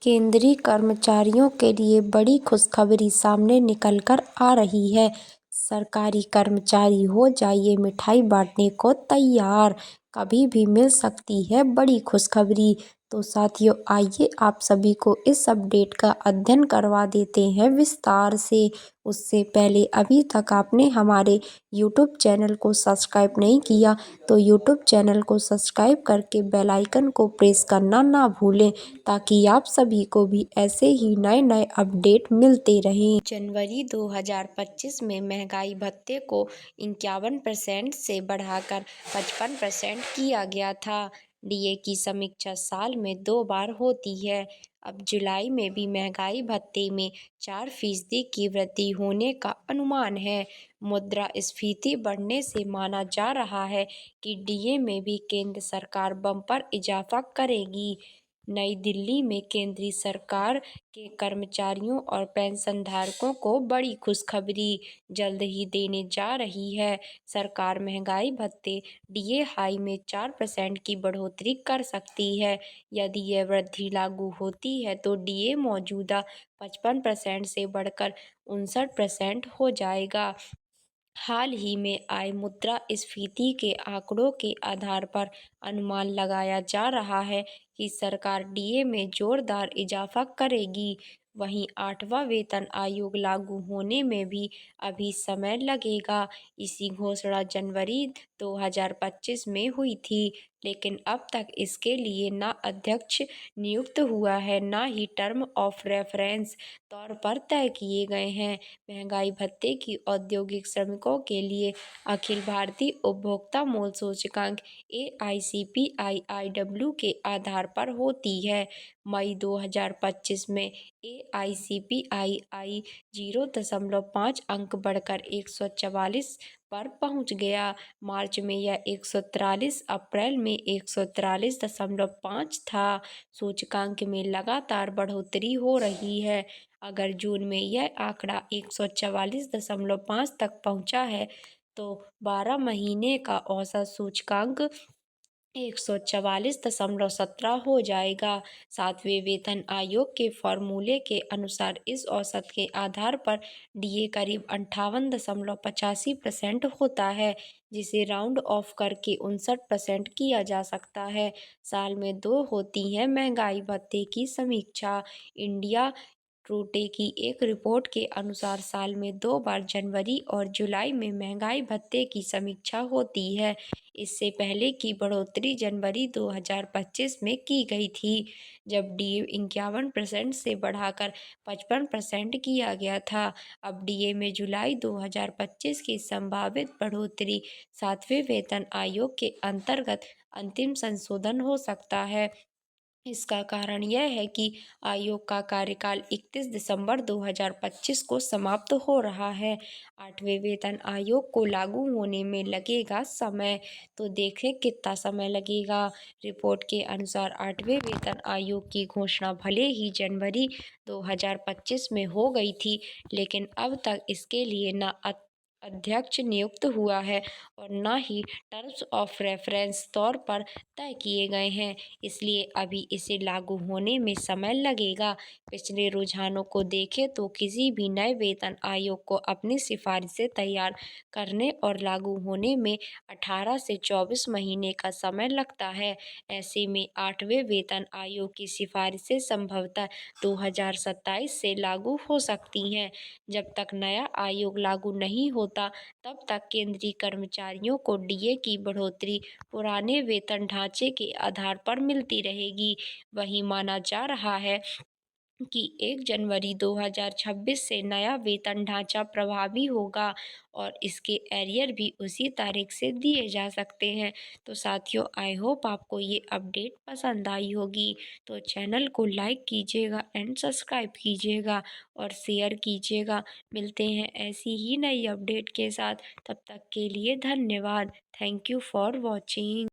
केंद्रीय कर्मचारियों के लिए बड़ी खुशखबरी सामने निकल कर आ रही है। सरकारी कर्मचारी हो जाइए मिठाई बांटने को तैयार, कभी भी मिल सकती है बड़ी खुशखबरी। तो साथियों, आइए आप सभी को इस अपडेट का अध्ययन करवा देते हैं विस्तार से। उससे पहले अभी तक आपने हमारे YouTube चैनल को सब्सक्राइब नहीं किया तो YouTube चैनल को सब्सक्राइब करके बेल आइकन को प्रेस करना ना भूलें, ताकि आप सभी को भी ऐसे ही नए नए अपडेट मिलते रहें। जनवरी 2025 में महंगाई भत्ते को 51% से बढ़ाकर 55% किया गया था। डीए की समीक्षा साल में 2 बार होती है। अब जुलाई में भी महंगाई भत्ते में 4% की वृद्धि होने का अनुमान है। मुद्रास्फीति बढ़ने से माना जा रहा है कि डीए में भी केंद्र सरकार बम्पर इजाफा करेगी। नई दिल्ली में केंद्रीय सरकार के कर्मचारियों और पेंशनधारकों को बड़ी खुशखबरी जल्द ही देने जा रही है। सरकार महंगाई भत्ते डीए हाई में 4% की बढ़ोतरी कर सकती है। यदि यह वृद्धि लागू होती है तो डीए मौजूदा 55% से बढ़कर 59% हो जाएगा। हाल ही में आए मुद्रास्फीति के आंकड़ों के आधार पर अनुमान लगाया जा रहा है कि सरकार डीए में जोरदार इजाफा करेगी। वहीं 8वां वेतन आयोग लागू होने में भी अभी समय लगेगा। इसी घोषणा जनवरी 2025 में हुई थी, लेकिन अब तक इसके लिए ना अध्यक्ष नियुक्त हुआ है, ना ही टर्म ऑफ रेफरेंस तौर पर तय किए गए हैं। महंगाई भत्ते की औद्योगिक श्रमिकों के लिए अखिल भारतीय उपभोक्ता मूल्य सूचकांक AICPI-IW के आधार पर होती है। मई 2025 में AICPI 0.5 अंक बढ़कर 144 पर पहुंच गया। मार्च में यह 143, अप्रैल में 143.5 था। सूचकांक में लगातार बढ़ोतरी हो रही है। अगर जून में यह आंकड़ा 144.5 तक पहुंचा है तो 12 महीने का औसत सूचकांक 144.17 हो जाएगा। 7वें वेतन आयोग के फॉर्मूले के अनुसार इस औसत के आधार पर डीए करीब 58.85% होता है, जिसे राउंड ऑफ करके 59% किया जा सकता है। साल में 2 होती है महंगाई भत्ते की समीक्षा। इंडिया टुडे की एक रिपोर्ट के अनुसार साल में 2 बार जनवरी और जुलाई में महंगाई भत्ते की समीक्षा होती है। इससे पहले की बढ़ोतरी जनवरी 2025 में की गई थी, जब डीए 51% से बढ़ाकर 55% किया गया था। अब डीए में जुलाई 2025 की संभावित बढ़ोतरी 7वें वेतन आयोग के अंतर्गत अंतिम संशोधन हो सकता है। इसका कारण यह है कि आयोग का कार्यकाल 31 दिसंबर 2025 को समाप्त हो रहा है। 8वें वेतन आयोग को लागू होने में लगेगा समय, तो देखें कितना समय लगेगा। रिपोर्ट के अनुसार 8वें वेतन आयोग की घोषणा भले ही जनवरी 2025 में हो गई थी, लेकिन अब तक इसके लिए न अध्यक्ष नियुक्त हुआ है और न ही टर्म्स ऑफ रेफरेंस तौर पर तय किए गए हैं, इसलिए अभी इसे लागू होने में समय लगेगा। पिछले रुझानों को देखें तो किसी भी नए वेतन आयोग को अपनी सिफारिशें तैयार करने और लागू होने में 18 से 24 महीने का समय लगता है। ऐसे में 8वें वेतन आयोग की सिफारिशें संभवतः 2027 से लागू हो सकती हैं। जब तक नया आयोग लागू नहीं होता, तब तक केंद्रीय कर्मचारियों को डीए की बढ़ोतरी पुराने वेतन ढांचे के आधार पर मिलती रहेगी। वहीं माना जा रहा है कि 1 जनवरी 2026 से नया वेतन ढांचा प्रभावी होगा और इसके एरियर भी उसी तारीख से दिए जा सकते हैं। तो साथियों, आई होप आपको ये अपडेट पसंद आई होगी। तो चैनल को लाइक कीजिएगा एंड सब्सक्राइब कीजिएगा और शेयर कीजिएगा। मिलते हैं ऐसी ही नई अपडेट के साथ, तब तक के लिए धन्यवाद। Thank you for watching.